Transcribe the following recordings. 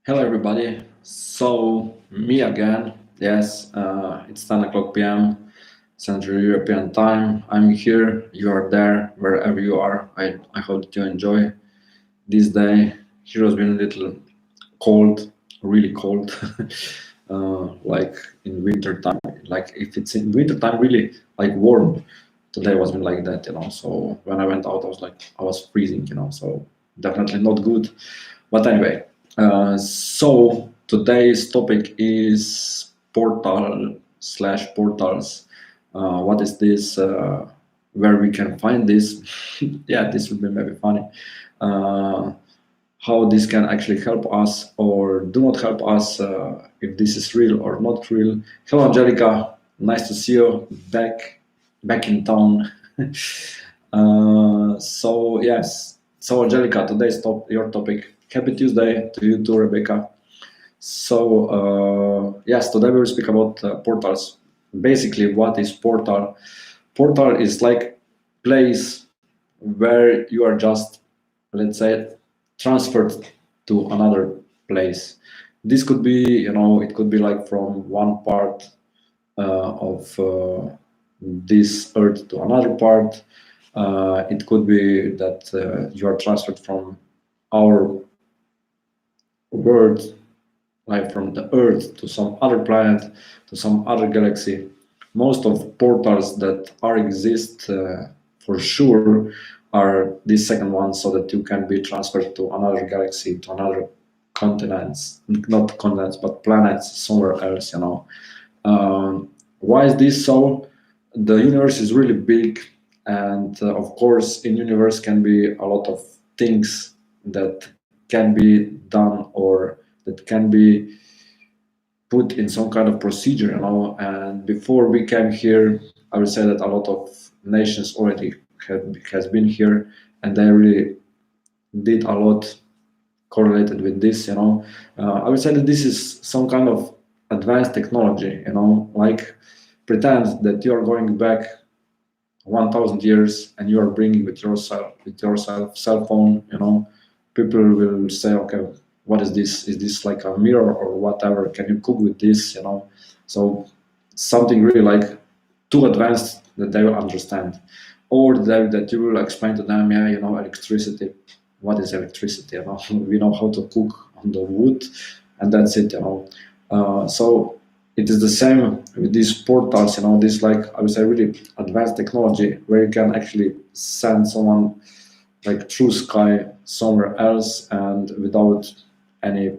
Hello, everybody. So, me again. Yes, it's 10 o'clock p.m. Central European time. I'm here. You are there, wherever you are. I hope that you enjoy this day. Here has been a little cold, really cold, like in winter time. Like if it's in winter time, really like warm. Today was been like that. So when I went out, I was freezing. So definitely not good. But anyway, so today's topic is portals. What is this? Where we can find this? Yeah, this would be maybe funny. Uh, how this can actually help us or do not help us, if this is real or not real. Hello, Angelica. Nice to see you back in town. So yes, so Angelica, today's your topic. Happy Tuesday to you too, Rebecca. So yes, today we will speak about portals. Basically, what is portal? Portal is like place where you are just, let's say, transferred to another place. This could be, it could be like from one part of this earth to another part. It could be that you are transferred from our world, like from the earth to some other planet, to some other galaxy. Most of portals that are exist, for sure, are this second one, so that you can be transferred to another galaxy, to another continents, not continents, but planets somewhere else. Why is this so? The universe is really big, and of course, in universe can be a lot of things that can be done or that can be put in some kind of procedure. And before we came here, I would say that a lot of nations already has been here, and they really did a lot correlated with this. I would say that this is some kind of advanced technology. Like pretend that you are going back 1000 years and you are bringing with yourself cell phone. People will say, okay, what is this? Is this like a mirror or whatever? Can you cook with this? So something really like too advanced that they will understand, or that you will explain to them, yeah, electricity. What is electricity? We know how to cook on the wood, and that's it. So it is the same with these portals. This, like, I would say, really advanced technology where you can actually send someone like through sky somewhere else and without any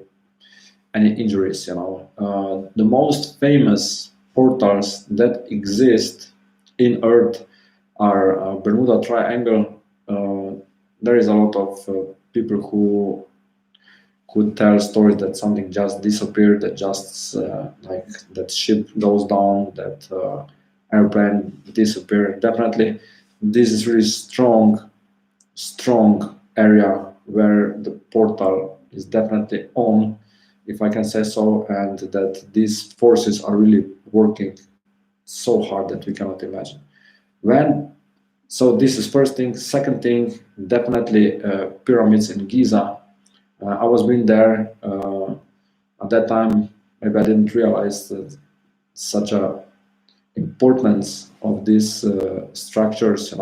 injuries. The most famous portals that exist in Earth are Bermuda Triangle. There is a lot of people who could tell stories that something just disappeared, that just like that ship goes down, that airplane disappeared. Definitely, this is really strong area where the portal is definitely on, if I can say so, and that these forces are really working so hard that we cannot imagine. When so this is first thing. Second thing, definitely pyramids in Giza. I was been there at that time. Maybe I didn't realize that such a importance of these structures.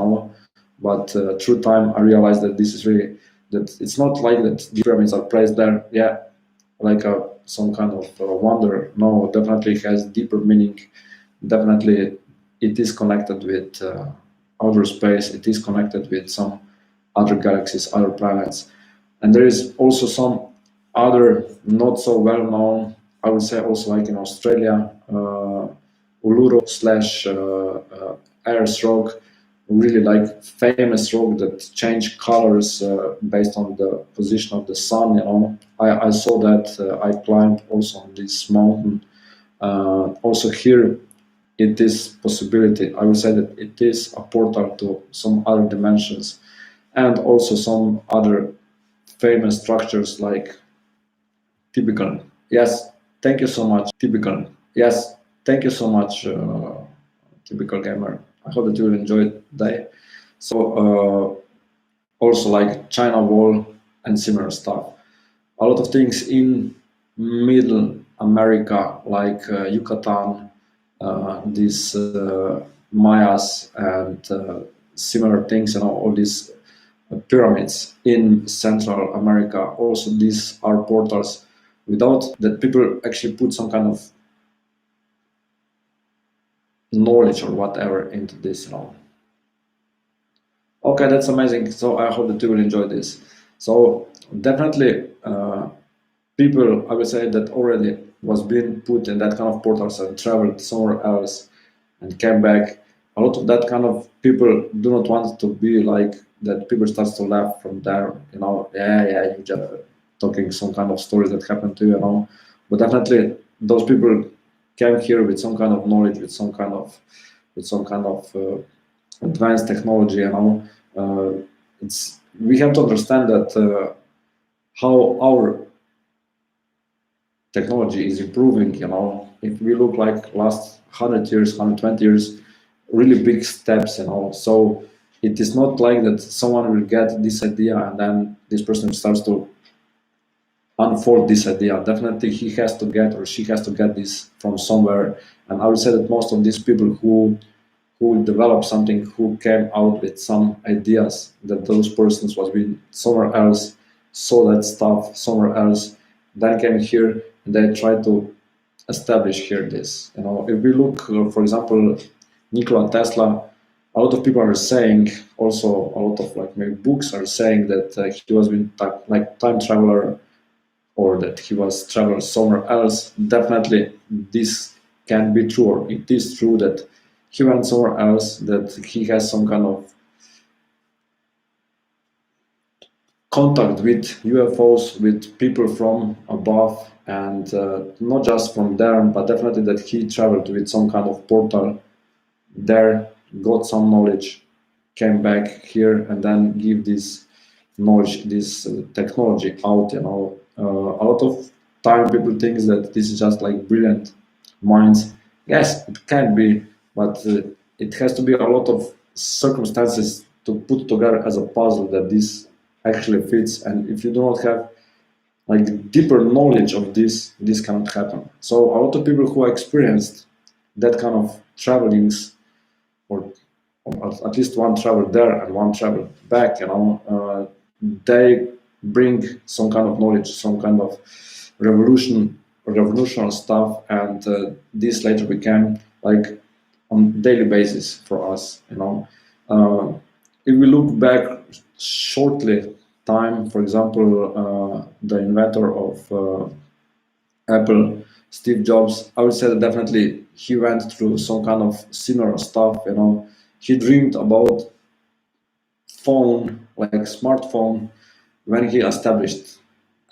But through time, I realized that this is really that it's not like that the pyramids are placed there. Yeah, like some kind of wonder. No, definitely has deeper meaning. Definitely, it is connected with outer space. It is connected with some other galaxies, other planets, and there is also some other not so well known. I would say also like in Australia, Uluru slash Ayers Rock, really like famous rock that change colors based on the position of the sun. I saw that. I climbed also on this mountain. Also here, it is possibility. I would say that it is a portal to some other dimensions, and also some other famous structures like typical. Yes, thank you so much. Typical. Yes, thank you so much, typical gamer. I hope that you will enjoy it today. So also like China Wall and similar stuff. A lot of things in Middle America, like Yucatan, these Mayas and similar things, all these pyramids in Central America. Also, these are portals without that people actually put some kind of knowledge or whatever into this. Okay, that's amazing. So I hope that you will enjoy this. So definitely, people, I would say, that already was being put in that kind of portals and traveled somewhere else and came back. A lot of that kind of people do not want to be like that. People starts to laugh from there. Yeah, you just talking some kind of stories that happened to you. But definitely, those people came here with some kind of knowledge, with some kind of advanced technology. It's we have to understand that how our technology is improving. If we look like last 100 years, 120 years, really big steps. So it is not like that someone will get this idea and then this person starts to unfold this idea. Definitely he has to get or she has to get this from somewhere. And I would say that most of these people who developed something, who came out with some ideas, that those persons was been somewhere else, saw that stuff somewhere else, then came here and they tried to establish here this. If we look, for example, Nikola Tesla, a lot of people are saying, also a lot of like maybe books are saying that he was been like time traveler, or that he was traveled somewhere else. Definitely, this can be true, or it is true that he went somewhere else, that he has some kind of contact with UFOs, with people from above, and not just from there, but definitely that he traveled with some kind of portal there, got some knowledge, came back here, and then give this knowledge, this technology out. A lot of time people think that this is just like brilliant minds. Yes, it can be, but it has to be a lot of circumstances to put together as a puzzle that this actually fits. And if you do not have like deeper knowledge of this cannot happen. So a lot of people who experienced that kind of travelings, or at least one travel there and one travel back, they bring some kind of knowledge, some kind of revolutionary stuff, and this later became like on daily basis for us. Uh, if we look back shortly time, for example, the inventor of Apple, Steve Jobs, I would say that definitely he went through some kind of similar stuff. He dreamed about phone, like smartphone, when he established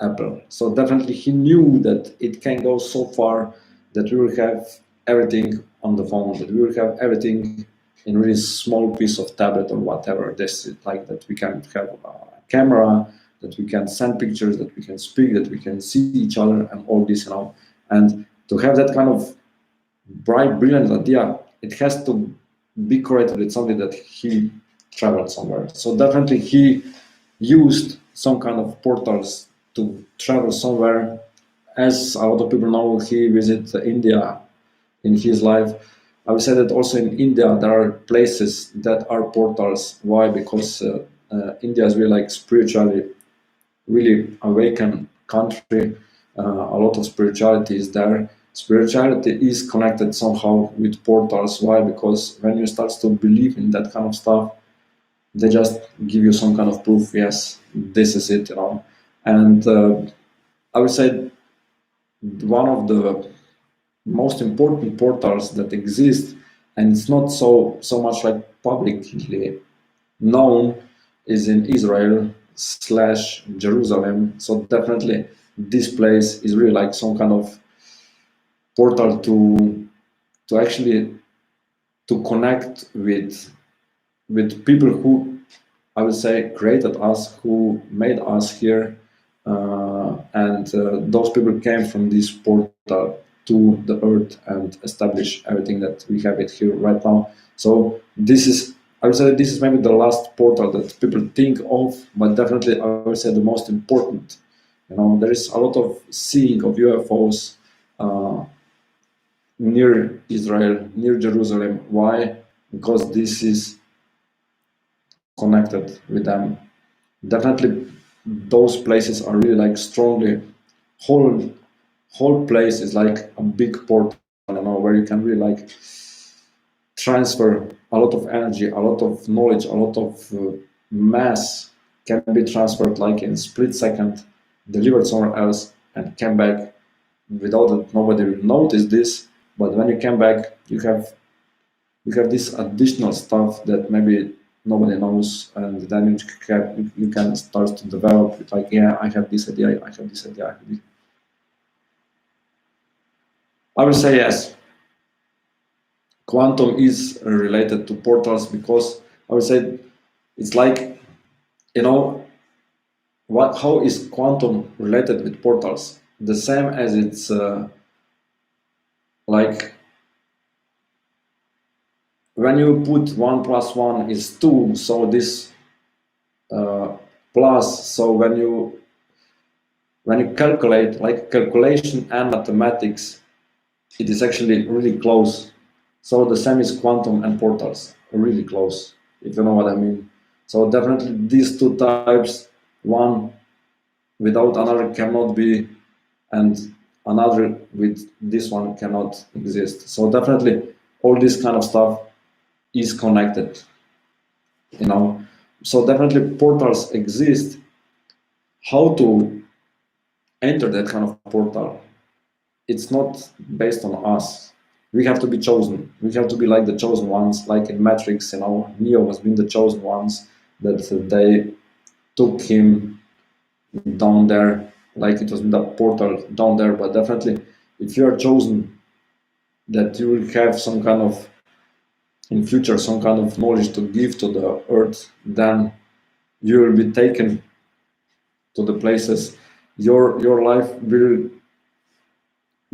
Apple. So definitely he knew that it can go so far that we will have everything on the phone, that we will have everything in really small piece of tablet or whatever. This is like that we can have a camera, that we can send pictures, that we can speak, that we can see each other, and all this. And to have that kind of bright, brilliant idea, it has to be correlated with something that he traveled somewhere. So definitely he used some kind of portals to travel somewhere. As a lot of people know, he visited India in his life. I would say that also in India there are places that are portals. Why? Because India is really like spiritually really awakened country. A lot of spirituality is there. Spirituality is connected somehow with portals. Why? Because when you start to believe in that kind of stuff, they just give you some kind of proof. Yes, this is it. And I would say one of the most important portals that exist, and it's not so much like publicly known, is in Israel slash Jerusalem. So definitely this place is really like some kind of portal to actually to connect with people who, I would say, created us, who made us here, and those people came from this portal to the earth and established everything that we have it here right now. So this is, I would say, this is maybe the last portal that people think of, but definitely I would say the most important There is a lot of seeing of UFOs uh, near Israel, near Jerusalem. Why? Because this is connected with them. Definitely, those places are really like strongly. Whole place is like a big portal, where you can really like transfer a lot of energy, a lot of knowledge, a lot of mass can be transferred like in split second, delivered somewhere else, and came back without that nobody will notice this. But when you come back, you have this additional stuff that maybe nobody knows, and then you can start to develop it, like, yeah, I have this idea, I have this idea, I have this. I will say yes. Quantum is related to portals because I would say it's like, you know, how is quantum related with portals? The same as it's like when you put 1 + 1 is 2, so this uh, plus, so when you calculate, like calculation and mathematics, it is actually really close. So the same is quantum and portals, really close, if you know what I mean. So definitely these two types, one without another cannot be, and another with this one cannot exist. So definitely all this kind of stuff is connected, you know. So definitely portals exist. How to enter that kind of portal? It's not based on us. We have to be chosen. We have to be like the chosen ones, like in Matrix, Neo has been the chosen ones, that they took him down there, like it was in the portal down there. But definitely, if you are chosen, that you will have some kind of, in future, some kind of knowledge to give to the earth, then you will be taken to the places. Your life will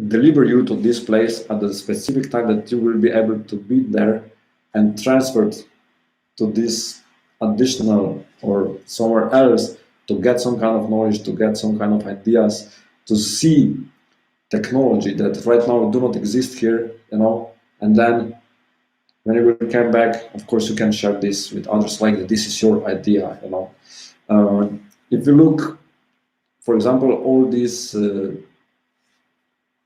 deliver you to this place at the specific time that you will be able to be there, and transferred to this additional or somewhere else, to get some kind of knowledge, to get some kind of ideas, to see technology that right now do not exist here, and then when you will come back, of course you can share this with others, like this is your idea. If you look, for example, all these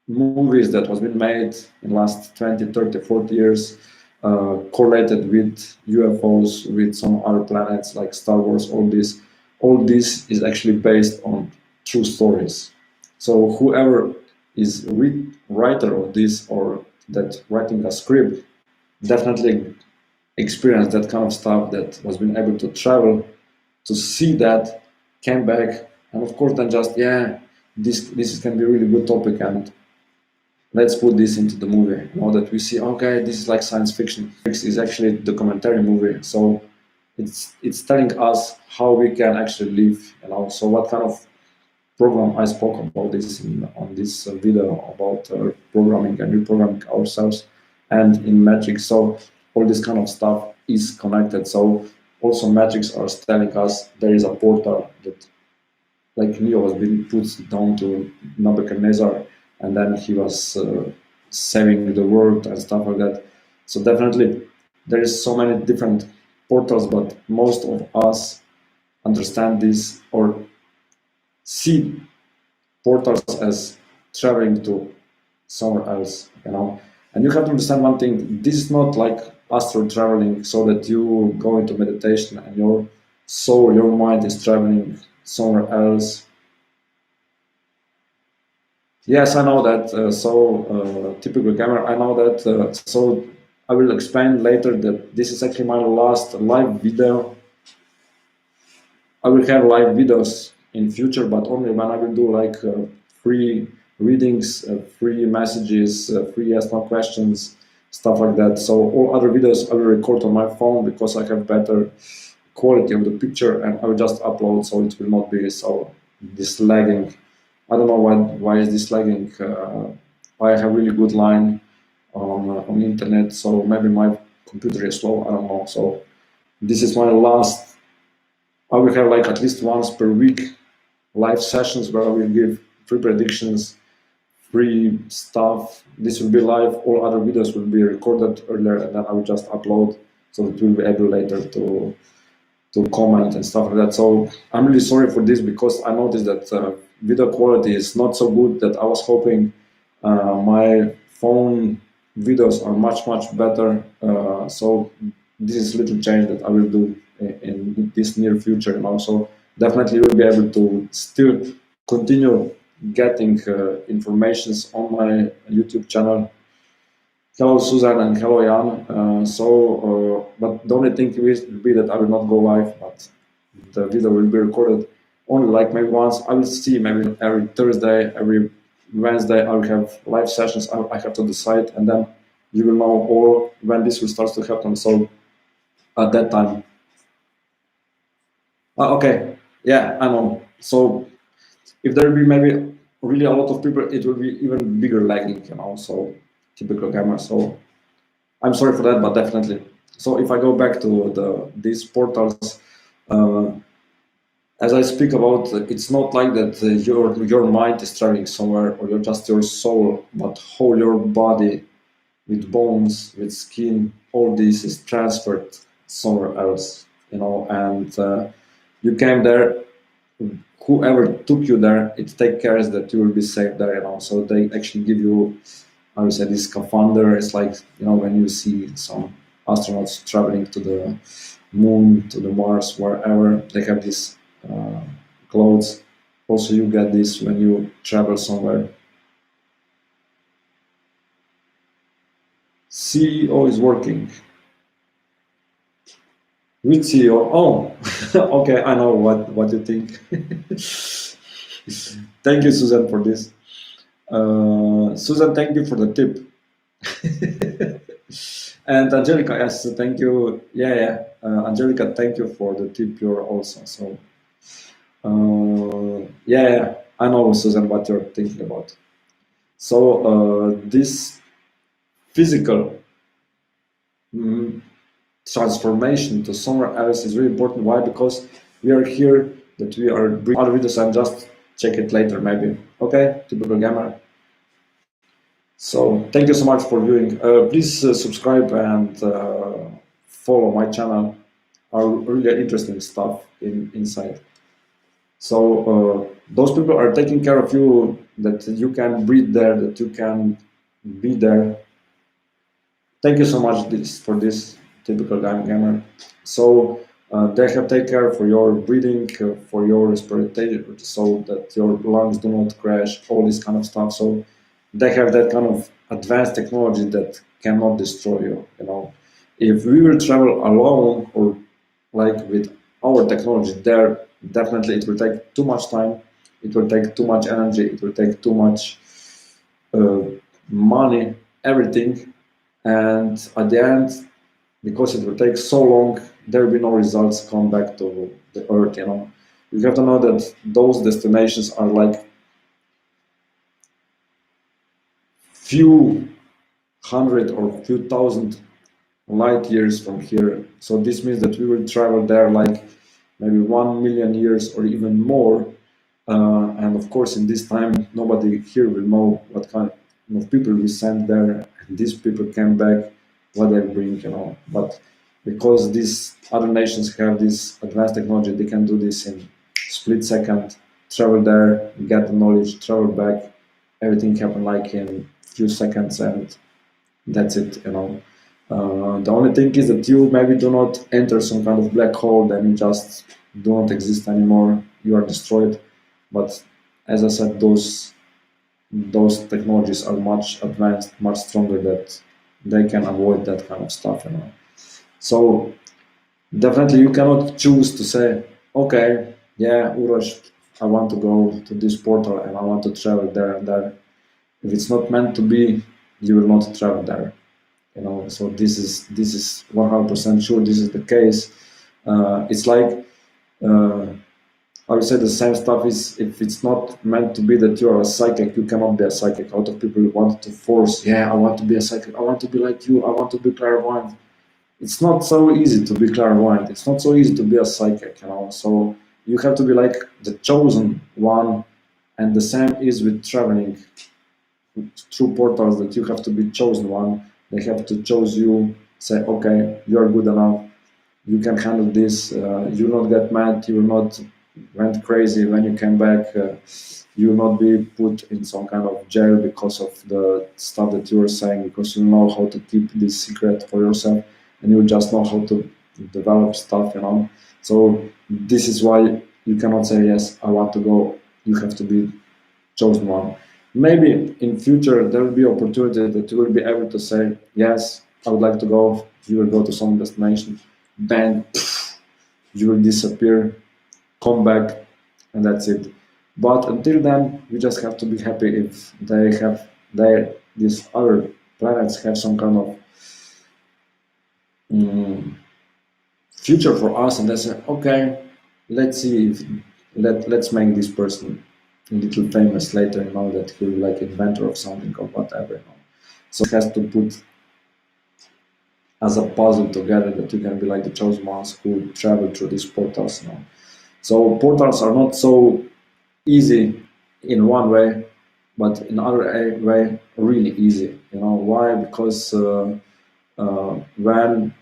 movies that was been made in last 20, 30, 40 years, correlated with UFOs, with some other planets like Star Wars, all this is actually based on true stories. So whoever is writer of this, or that writing a script, definitely experienced that kind of stuff, that was been able to travel, to see that, came back, and of course then just, yeah, this can be a really good topic, and let's put this into the movie. That we see, okay, this is like science fiction. It is actually a documentary movie, so it's telling us how we can actually live. So what kind of program, I spoke about this on this video about programming and reprogramming ourselves, and in Matrix. So all this kind of stuff is connected. So also Matrix are telling us there is a portal that, like Neo was being put down to Nebuchadnezzar, and then he was saving the world and stuff like that. So definitely there is so many different portals, but most of us understand this, or see portals as traveling to somewhere else. And you have to understand one thing: this is not like astral traveling, so that you go into meditation and your soul, your mind is traveling somewhere else. Yes, I know that. Typical gamer, I know that. So I will explain later that this is actually my last live video. I will have live videos in future, but only when I will do like free readings, free messages, free ask no questions, stuff like that. So all other videos I will record on my phone, because I have better quality of the picture, and I will just upload, so it will not be so this lagging. I don't know why is this lagging. I have really good line on internet, so maybe my computer is slow. I don't know. So this is my last. I will have like at least once per week live sessions where I will give free predictions, free stuff. This will be live. All other videos will be recorded earlier, and then I will just upload, so that we'll be able later to comment and stuff like that. So I'm really sorry for this, because I noticed that video quality is not so good that I was hoping. My phone videos are much better. So this is little change that I will do in this near future, and also definitely will be able to still continue getting informations on my YouTube channel. Hello, Susan, and hello, Jan. But the only thing will be that I will not go live, but the video will be recorded only like maybe once. I will see maybe every Thursday, every Wednesday, I will have live sessions. I have to decide, and then you will know all when this will start to happen. So at that time, okay, yeah, I know. So if there will be maybe really a lot of people, it will be even bigger lagging, So typical gamer. So I'm sorry for that, but definitely. So if I go back to these portals, uh, as I speak about, it's not like that your mind is traveling somewhere, or you're just your soul, but whole your body with bones, with skin, all this is transferred somewhere else, And you came there. Whoever took you there, it take care that you will be safe there, So they actually give you, I would say, this scaphandre. It's like, when you see some astronauts traveling to the moon, to the Mars, wherever, they have these uh, clothes. Also, you get this when you travel somewhere. CEO is working. Which CEO? Oh, okay, I know what you think. Thank you, Susan, for this. Susan, thank you for the tip. And Angelica, yes, thank you. Yeah. Angelica, thank you for the tip. You're also so. Yeah, I know, Susan, what you're thinking about. So this physical transformation to somewhere else is really important. Why? Because we are here, that we are bringing other videos, and just check it later, maybe. Okay, typical gamer. So thank you so much for viewing. Please subscribe and follow my channel. Are really interesting stuff inside. So those people are taking care of you, that you can breathe there, that you can be there. Thank you so much for this, typical gamer. So they have take care for your breathing, for your respiration, so that your lungs do not crash, all this kind of stuff. So they have that kind of advanced technology that cannot destroy you. If we will travel alone, or like with our technology there, definitely it will take too much time. It will take too much energy. It will take too much uh, money, everything. And at the end, because it will take so long, there will be no results come back to the earth. You have to know that those destinations are like few hundred or few thousand light years from here. So this means that we will travel there like maybe 1 million years or even more. And of course, in this time, nobody here will know what kind of people we sent there. And these people came back, what they bring, But because these other nations have this advanced technology, they can do this in split second, travel there, get the knowledge, travel back, everything happen like in few seconds, and that's it. The only thing is that you maybe do not enter some kind of black hole, then you just do not exist anymore. You are destroyed. But as I said, those technologies are much advanced, much stronger, that they can avoid that kind of stuff. So definitely you cannot choose to say, okay, yeah, Urosh, I want to go to this portal and I want to travel there and there. If it's not meant to be, you will not travel there. So this is 100% sure. This is the case. It's like I would say the same stuff is, if it's not meant to be that you are a psychic, you cannot be a psychic. A lot of people want to force, yeah, I want to be a psychic, I want to be like you, I want to be clairvoyant. It's not so easy to be clairvoyant. It's not so easy to be a psychic. So you have to be like the chosen one. And the same is with traveling through portals, that you have to be chosen one. They have to choose you, say, okay, you're good enough, you can handle this. You will not get mad. You will not went crazy when you came back. You will not be put in some kind of jail because of the stuff that you were saying, because you know how to keep this secret for yourself, and you just know how to develop stuff. So this is why you cannot say yes, I want to go. You have to be chosen one. Maybe in future there will be opportunity that you will be able to say yes, I would like to go. You will go to some destination, bang, you will disappear, come back, and that's it. But until then, we just have to be happy if these other planets have some kind of mm, future for us, and they say, okay, let's see if let's make this person a little famous later, that he'll be like inventor of something or whatever. So it has to put as a puzzle together that you can be like the chosen ones who travel through these portals. So portals are not so easy in one way, but in other way really easy. Why? Because when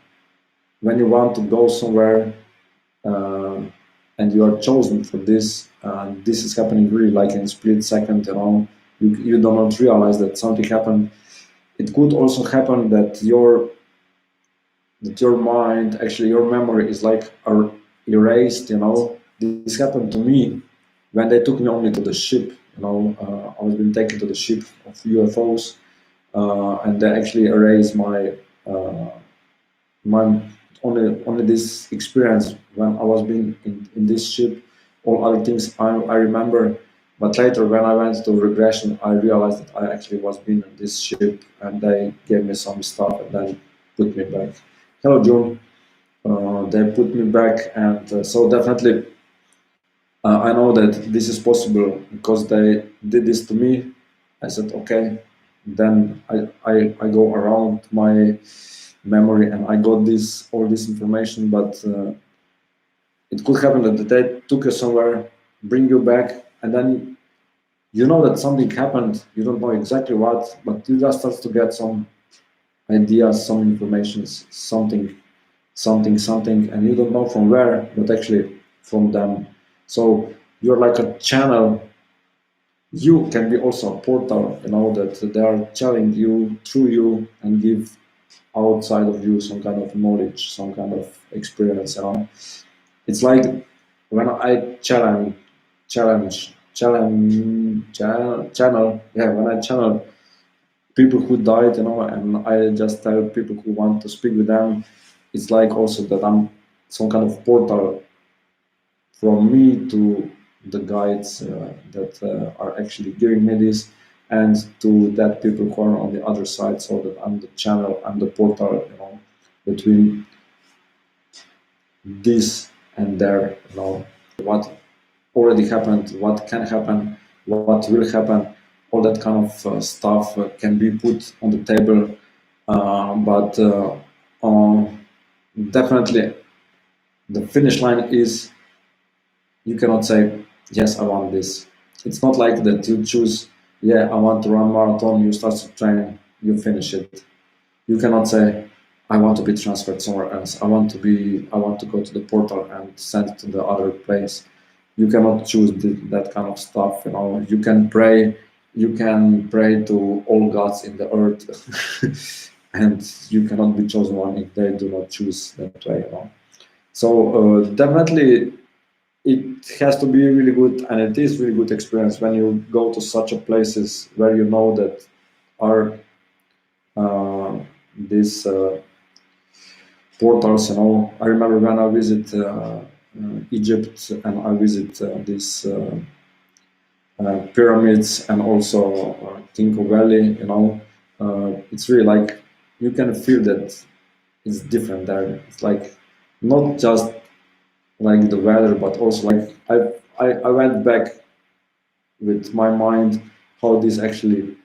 you want to go somewhere, uh, and you are chosen for this, this is happening really like in a split second. You do not realize that something happened. It could also happen that your mind, actually your memory is like erased. This happened to me when they took me only to the ship. I was being taken to the ship of UFOs, and they actually erased uh, my only this experience when I was being in this ship. All other things I remember, but later when I went to regression, I realized that I actually was being in this ship, and they gave me some stuff and then put me back. Hello, June. They put me back, and so definitely I know that this is possible because they did this to me. I said, okay, then I go around my memory and I got all this information, but it could happen that they took you somewhere, bring you back, and then you know that something happened. You don't know exactly what, but you just start to get some ideas, some information, something, and you don't know from where, but actually from them. So you're like a channel. You can be also a portal, that they are telling you through you and give outside of you some kind of knowledge, some kind of experience. It's like when I channel, yeah, when I channel people who died, and I just tell people who want to speak with them, it's like also that I'm some kind of portal from me to the guides that are actually giving me this, and to that people who are on the other side, so that I'm the channel, I'm the portal, between this and there, what already happened, what can happen, what will happen, all that kind of stuff can be put on the table, but definitely the finish line is, you cannot say, yes, I want this. It's not like that you choose, yeah, I want to run marathon, you start to train, you finish it. You cannot say, I want to be transferred somewhere else. I want to go to the portal and sent to the other place. You cannot choose that kind of stuff. You can pray to all gods in the earth, and you cannot be chosen one if they do not choose that way. So definitely, it has to be really good, and it is really good experience when you go to such a places where you know that are these portals. I remember when I visit Egypt, and I visit these pyramids, and also Tinko Valley. It's really like you can feel that it's different there. It's like not just like the weather, but also like I went back with my mind how this actually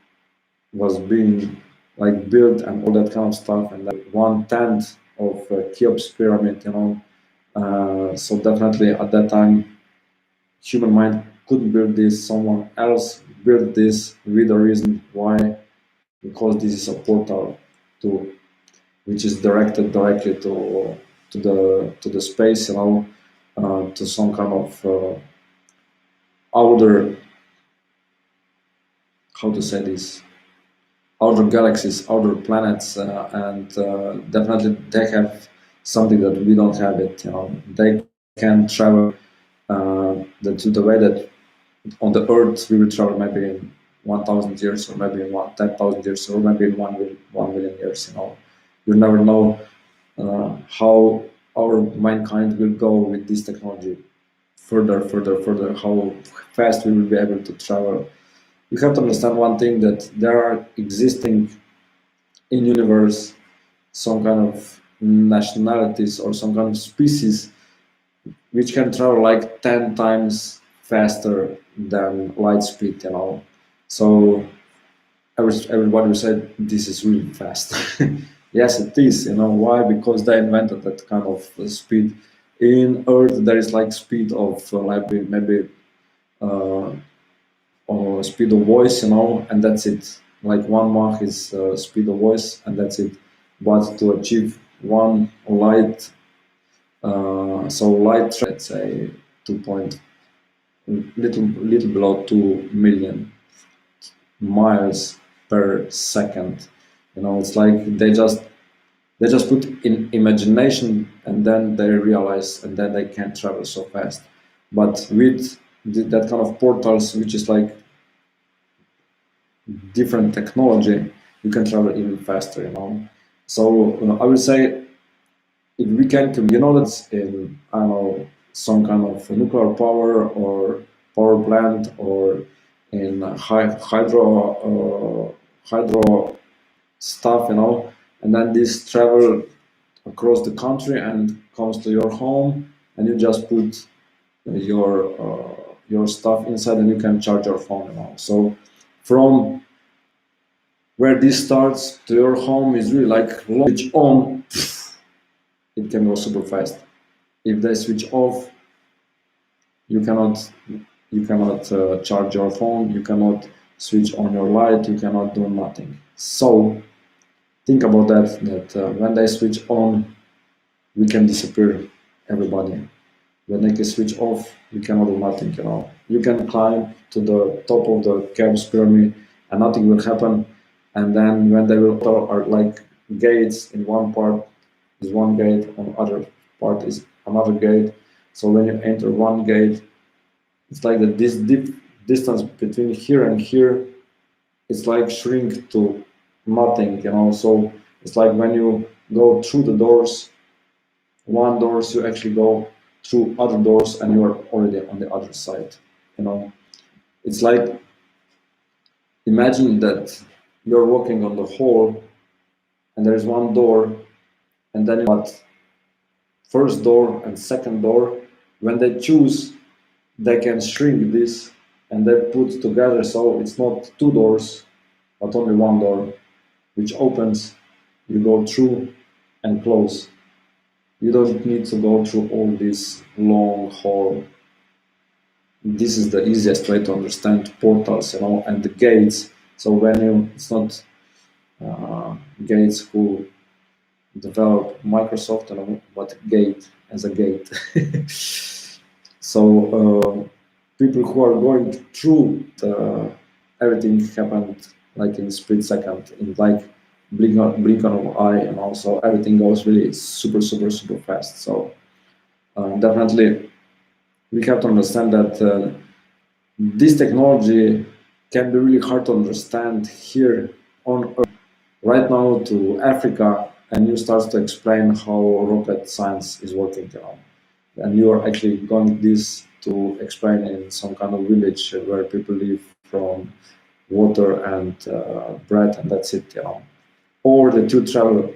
was being like built and all that kind of stuff, and like 1/10 of Cheops pyramid. So definitely at that time human mind couldn't build this. Someone else built this with a reason why, because this is a portal to which is directed directly to the space, to some kind of outer, how to say this, outer galaxies, outer planets, and definitely they have something that we don't have it. They can travel the way that on the Earth we will travel maybe in 1,000 years, or maybe in 10,000 years, or maybe in 1 million years. You never know how our mankind will go with this technology further, further, further. How fast we will be able to travel. You have to understand one thing, that there are existing in universe some kind of nationalities or some kind of species which can travel like 10 times faster than light speed. So everybody will say this is really fast. Yes, it is. Why? Because they invented that kind of speed. In Earth, there is like speed of like maybe uh, or speed of voice, and that's it. Like one Mach is speed of voice, and that's it. But to achieve one light, so light, let's say 2 point, little below 2 million miles per second. It's like they just put in imagination, and then they realize, and then they can travel so fast. But with that kind of portals, which is like different technology, you can travel even faster. So I would say, if we can, that's in, I don't know, some kind of nuclear power or power plant, or in hydro stuff, and then this travel across the country and comes to your home, and you just put your stuff inside, and you can charge your phone. So from where this starts to your home is really like switch on, it can go super fast. If they switch off, you cannot charge your phone, you cannot switch on your light, you cannot do nothing. So think about that when they switch on, we can disappear, everybody. When they can switch off, we cannot do nothing. You can climb to the top of the Cheops pyramid and nothing will happen. And then when they will are like gates, in one part is one gate, on other part is another gate. So when you enter one gate, it's like that this deep distance between here and here, it's like shrink to nothing. So it's like when you go through the doors, one doors, you actually go through other doors, and you are already on the other side. It's like, imagine that you're walking on the hall, and there's one door, and then but first door and second door, when they choose, they can shrink this, and they put together, so it's not two doors but only one door, which opens, you go through and close. You don't need to go through all this long hall. This is the easiest way to understand portals, and the gates. So when it's not Gates who developed Microsoft, but Gate as a gate. So people who are going through everything happened like in split second, in like blink on an eye, and also everything goes really super, super, super fast. So definitely we have to understand that this technology can be really hard to understand here on Earth. Right now to Africa, and you start to explain how rocket science is working, and you are actually going this to explain in some kind of village where people live from water and bread, and that's it. Or that you travel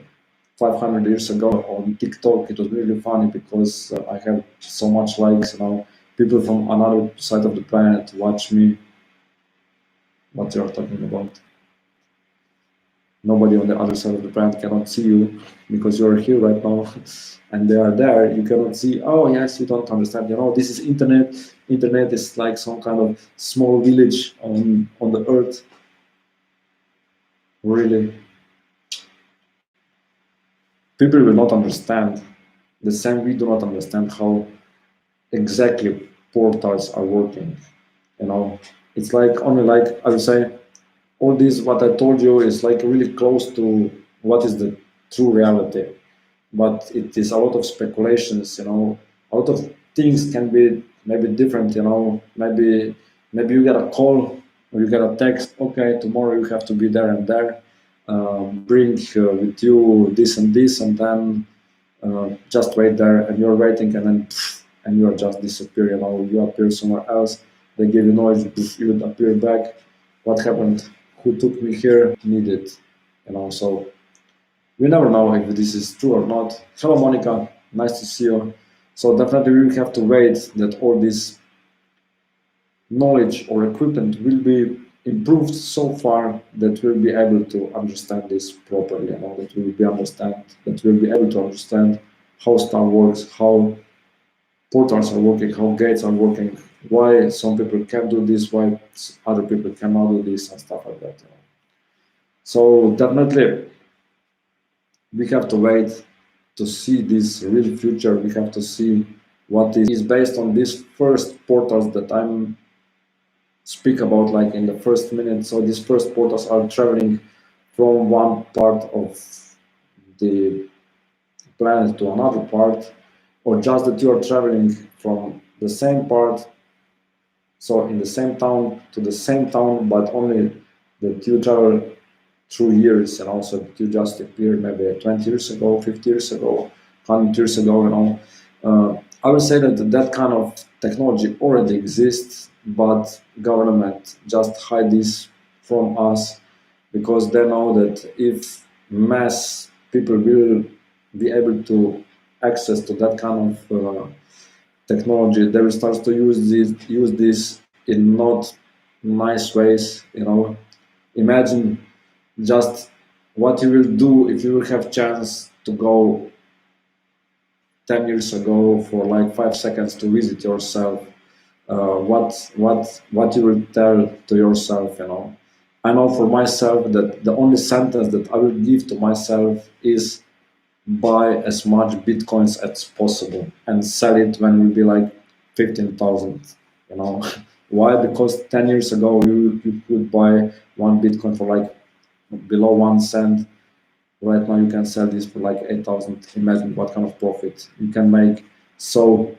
500 years ago on TikTok. It was really funny because I have so much likes. People from another side of the planet watch me. What you're talking about? Nobody on the other side of the brand cannot see you because you're here right now and they are there. You cannot see, oh yes, you don't understand, this is internet. Internet is like some kind of small village on the earth. Really, people will not understand. The same, we do not understand how exactly portals are working. you know it's like, only like I would say, all this what I told you is like really close to what is the true reality, but it is a lot of speculations. A lot of things can be maybe different. Maybe you get a call or you get a text, okay, tomorrow you have to be there and there, bring with you this and this, and then just wait there, and you're waiting, and then and you are just disappear. You appear somewhere else. They give you noise, you would appear back. What happened? Who took me here? Needed. So we never know if this is true or not. Hello, Monica. Nice to see you. So definitely we will have to wait that all this knowledge or equipment will be improved so far that we'll be able to understand this properly. That we'll be able to understand how Star works, how portals are working, how gates are working, why some people can do this, why other people cannot do this, and stuff like that. So definitely we have to wait to see this real future. We have to see what is based on these first portals that I'm speak about, like in the first minute. So these first portals are traveling from one part of the planet to another part, or just that you are traveling from the same part, so in the same town to the same town, but only that you travel through years, and also that you just appeared maybe 20 years ago, 50 years ago, 100 years ago. I would say that that kind of technology already exists, but government just hide this from us because they know that if mass people will be able to access to that kind of technology, they will start to use this in not nice ways. Imagine just what you will do if you will have chance to go 10 years ago for like 5 seconds to visit yourself. What you will tell to yourself. I know for myself that the only sentence that I will give to myself is buy as much bitcoins as possible and sell it when it will be like 15,000. Why? Because 10 years ago you could buy one bitcoin for like below 1 cent. Right now you can sell this for like 8,000. Imagine what kind of profit you can make. So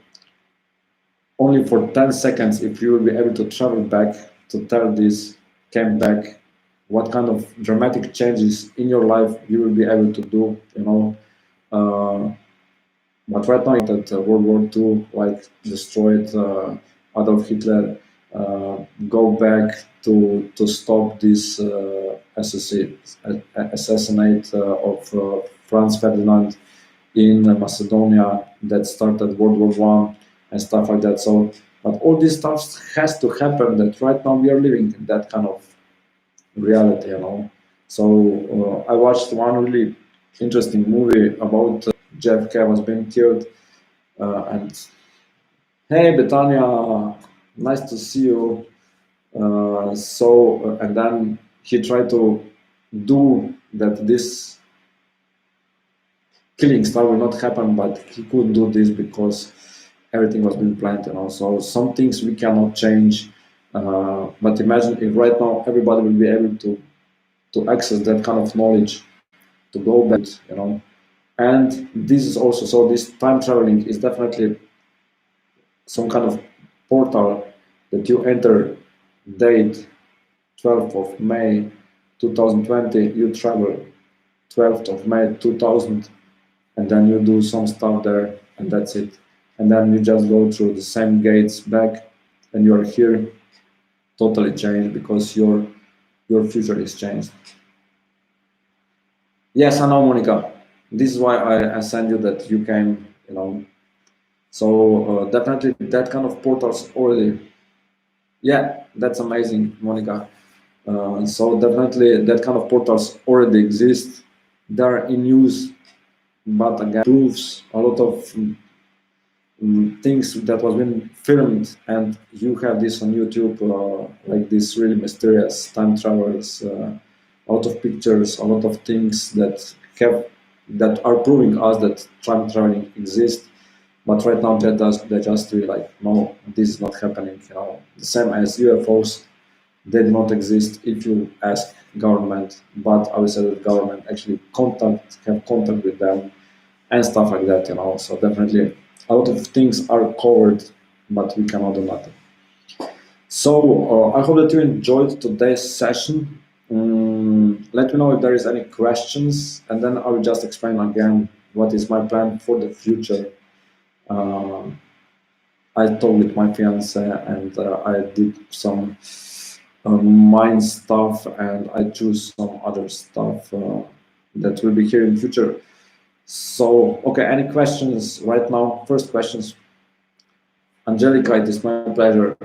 only for 10 seconds, if you will be able to travel back to tell this, came back, what kind of dramatic changes in your life you will be able to do. uh, but right now that World War II like destroyed Adolf Hitler, go back to stop this assassinate of Franz Ferdinand in Macedonia that started World War One and stuff like that. So, but all this stuff has to happen. That right now we are living in that kind of reality. So I watched one really interesting movie about JFK was being killed, and hey, Betania, nice to see you. And then he tried to do that this killing stuff will not happen, but he could do this because everything was being planned. So some things we cannot change. But imagine if right now everybody will be able to access that kind of knowledge, to go back. And this is also, so this time traveling is definitely some kind of portal that you enter date 12th of May 2020, you travel 12th of May 2000, and then you do some stuff there, and that's it. And then you just go through the same gates back, and you are here, totally changed because your future is changed. Yes, I know, Monica. This is why I send you that you came. So definitely that kind of portals already. Yeah, that's amazing, Monica. So definitely that kind of portals already exist. They're in use, but again, proves a lot of things that was been filmed, and you have this on YouTube, like this really mysterious time travels, a lot of pictures, a lot of things have that are proving us that time traveling exists. But right now, they just really like, no, this is not happening. The same as UFOs, they do not exist if you ask government. But I would say that government actually have contact with them and stuff like that. So definitely a lot of things are covered, but we cannot do nothing. So I hope that you enjoyed today's session. Let me know if there is any questions, and then I will just explain again what is my plan for the future. Uh, I talked with my fiance, and I did some mind stuff, and I choose some other stuff that will be here in future. So, okay, any questions right now? First questions. Angelica, it is my pleasure.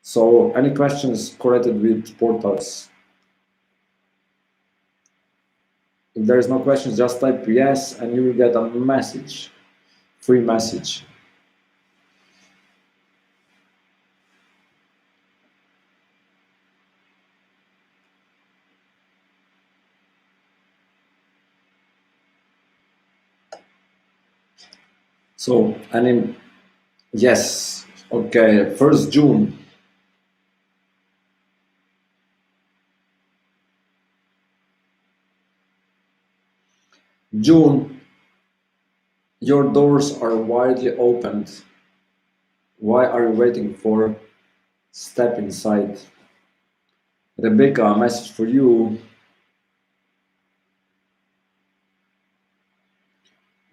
So, any questions correlated with portals? If there is no questions, just type yes, and you will get a message, free message. So, any yes, okay, 1st June. June, your doors are widely opened. Why are you waiting for? Step inside. Rebecca, a message for you.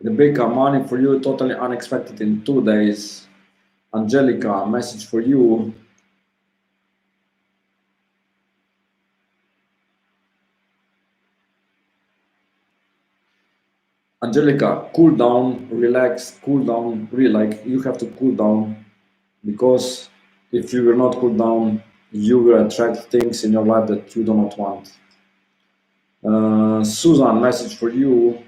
Rebecca, money for you, totally unexpected in 2 days. Angelica, a message for you. Angelica, cool down, relax, cool down, really like you have to cool down, because if you will not cool down, you will attract things in your life that you do not want. Susan, message for you.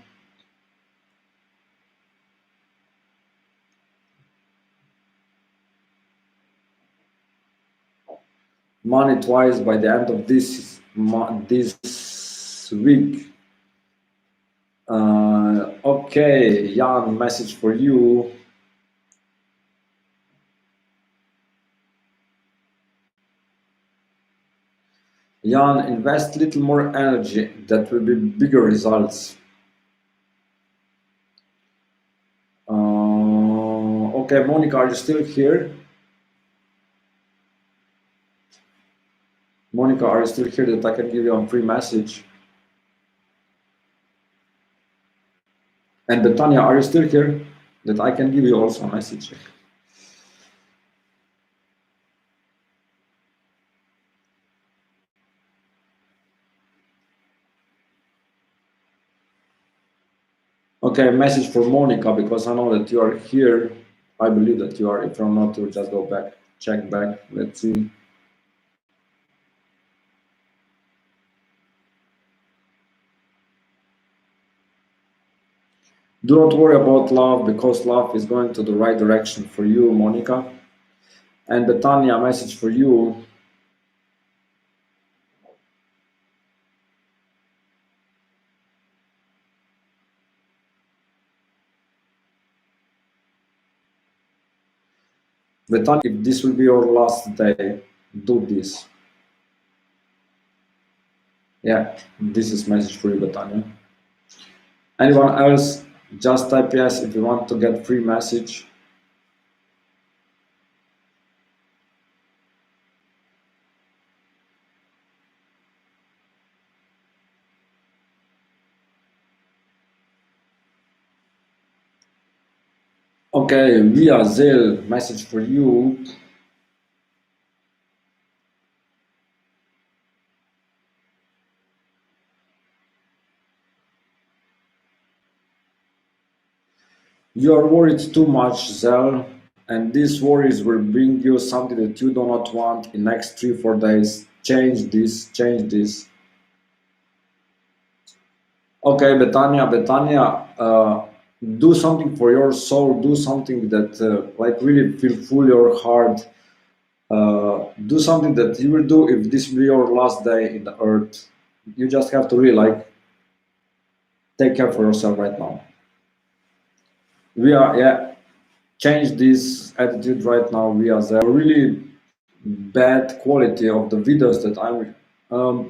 Money twice by the end of this week. Okay, Jan, message for you. Jan, invest little more energy. That will be bigger results. Okay, Monica, are you still here? Monica, are you still here that I can give you a free message? And Betania, are you still here that I can give you also a message? Okay, message for Monica, because I know that you are here. I believe that you are. If you're not, you'll just go back, check back. Let's see. Do not worry about love, because love is going to the right direction for you, Monica. And Betania, message for you. Betania, if this will be your last day, do this. Yeah, this is message for you, Betania. Anyone else? Just type yes if you want to get free message. Okay, via Zelle, message for you. You are worried too much, Zelle, and these worries will bring you something that you do not want in next 3-4 days. change this. Okay, Betania, do something for your soul. Do something that like really feel full your heart. Do something that you will do if this will be your last day in the earth. You just have to really like take care for yourself right now. We are, yeah, change this attitude right now. We are the really bad quality of the videos that I'm.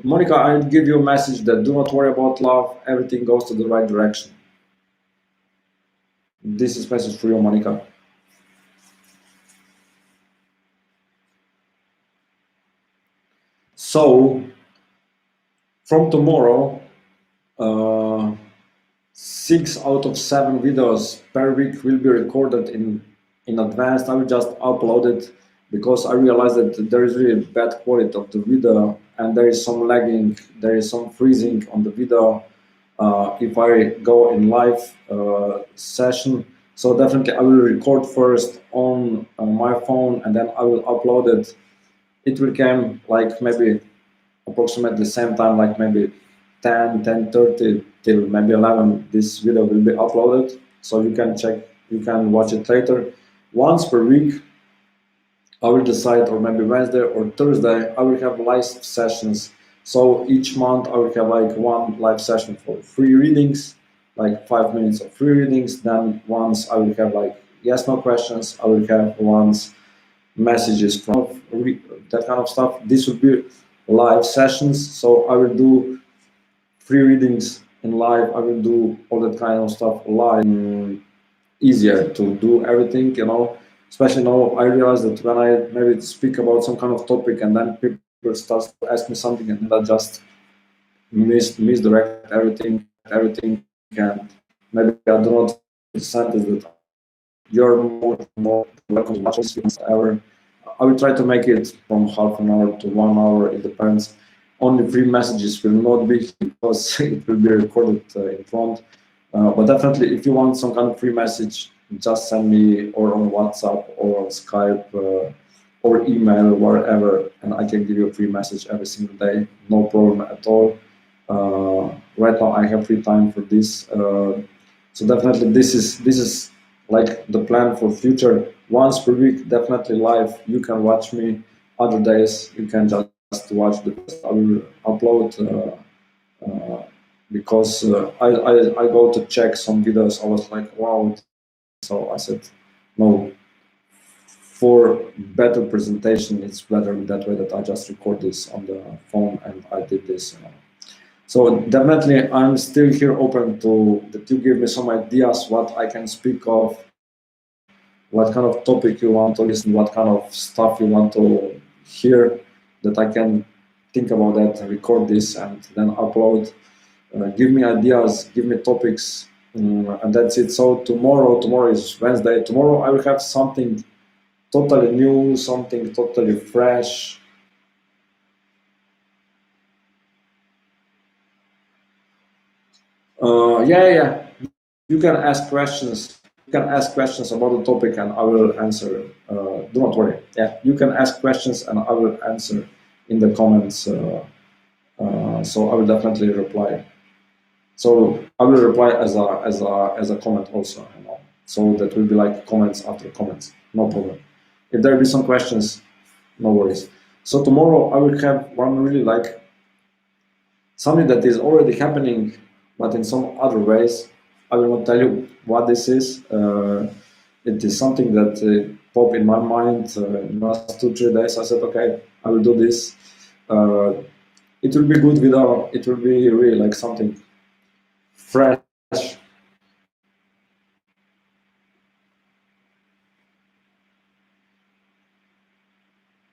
Monica, I'll give you a message that do not worry about love. Everything goes to the right direction. This is message for you, Monica. So from tomorrow, uh, 6 out of 7 videos per week will be recorded in advance. I will just upload it because I realized that there is really bad quality of the video and there is some lagging, there is some freezing on the video if I go in live session. So definitely I will record first on my phone and then I will upload it. It will come like maybe approximately the same time, like maybe 10:30 till maybe 11. This video will be uploaded, so you can check, you can watch it later. Once per week, I will decide, or maybe Wednesday or Thursday, I will have live sessions. So each month I will have like one live session for free readings, like 5 minutes of free readings. Then once I will have like yes no questions. I will have once messages from that kind of stuff. This would be live sessions. So I will do free readings in live. I will do all that kind of stuff live. Easier to do everything, Especially now, I realize that when I maybe speak about some kind of topic and then people start to ask me something and I just misdirect everything, and maybe I do not the sentence that you're more welcome to watch this ever. I will try to make it from half an hour to 1 hour. It depends. Only free messages will not be because it will be recorded in front. But definitely, if you want some kind of free message, just send me or on WhatsApp or on Skype or email, wherever, and I can give you a free message every single day. No problem at all. Right now, I have free time for this. So definitely, this is like the plan for future. Once per week, definitely live. You can watch me. Other days, you can just watch the. I will upload. Because I go to check some videos. I was like, wow. So I said, no, for better presentation, it's better that way that I just record this on the phone and I did this. So definitely, I'm still here open to that you give me some ideas what I can speak of, what kind of topic you want to listen, what kind of stuff you want to hear, that I can think about that, record this, and then upload. Give me ideas, give me topics, and that's it. So tomorrow is Wednesday. Tomorrow I will have something totally new, something totally fresh. Yeah. You can ask questions. You can ask questions about the topic, and I will answer. Do not worry. Yeah, you can ask questions, and I will answer in the comments. So I will definitely reply. So I will reply as a comment also. So that will be like comments after comments. No problem. If there be some questions, no worries. So tomorrow I will have one really like something that is already happening, but in some other ways. I will not tell you what this is. It is something that popped in my mind in the last 2-3 days. I said, okay, I will do this. It will be good video. It will be really like something fresh.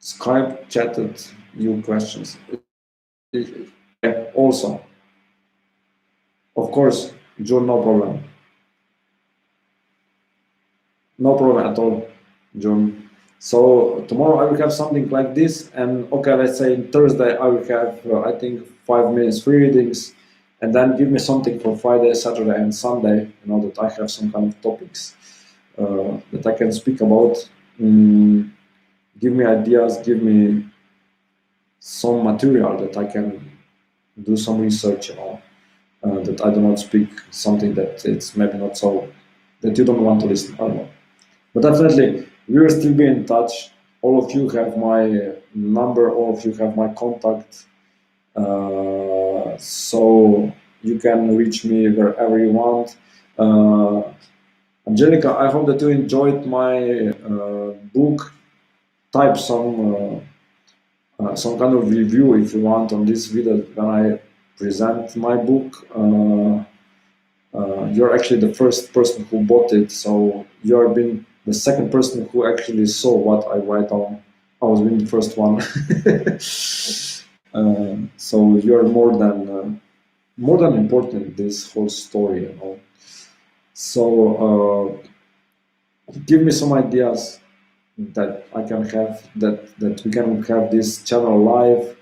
Skype chatted you questions. Also, of course, John, no problem. No problem at all, John. So tomorrow I will have something like this, and okay, let's say Thursday I will have I think 5 minutes free readings, and then give me something for Friday, Saturday, and Sunday. That I have some kind of topics that I can speak about. Give me ideas, give me some material that I can do some research on, that I do not speak something that it's maybe not so, that you don't want to listen. I don't know. But definitely, we will still be in touch. All of you have my number, all of you have my contact. So you can reach me wherever you want. Uh, Angelica, I hope that you enjoyed my book. Type some kind of review if you want on this video when I present my book. You're actually the first person who bought it, so you have been the second person who actually saw what I write on. I was being the first one. So you're more than important in this whole story, you know. So give me some ideas that I can have, that we can have this channel live,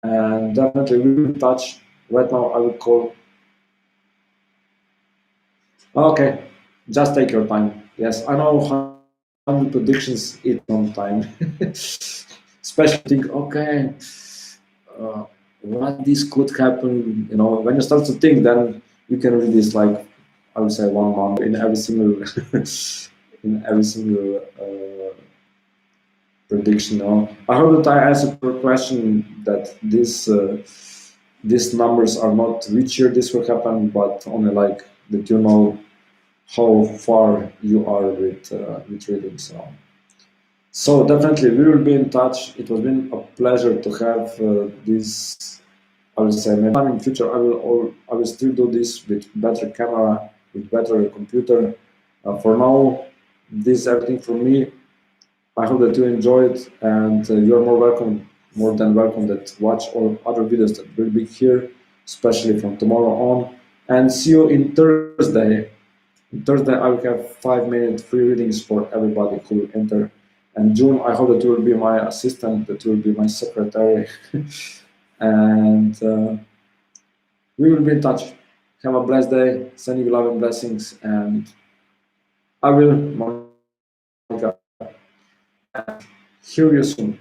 and definitely we will be in touch. Right now, I will call. Okay, just take your time. Yes, I know how many predictions it on time. Especially think, okay, uh, what this could happen. You know, when you start to think, then you can read this like, I would say, 1 month in every single in every single prediction. No, I hope that I answered your question, that these numbers are not which year this will happen, but only like that you know how far you are with reading. So definitely we will be in touch. It has been a pleasure to have this. I will say maybe in future I will still do this with better camera, with better computer. For now, this is everything from me. I hope that you enjoyed, and you're more than welcome that watch all other videos that will be here, especially from tomorrow on. And see you in Thursday. On Thursday, I will have 5 minute free readings for everybody who will enter. And June, I hope that you will be my assistant, that you will be my secretary, and we will be in touch. Have a blessed day. Send you love and blessings, and I will, Monica, hear you soon.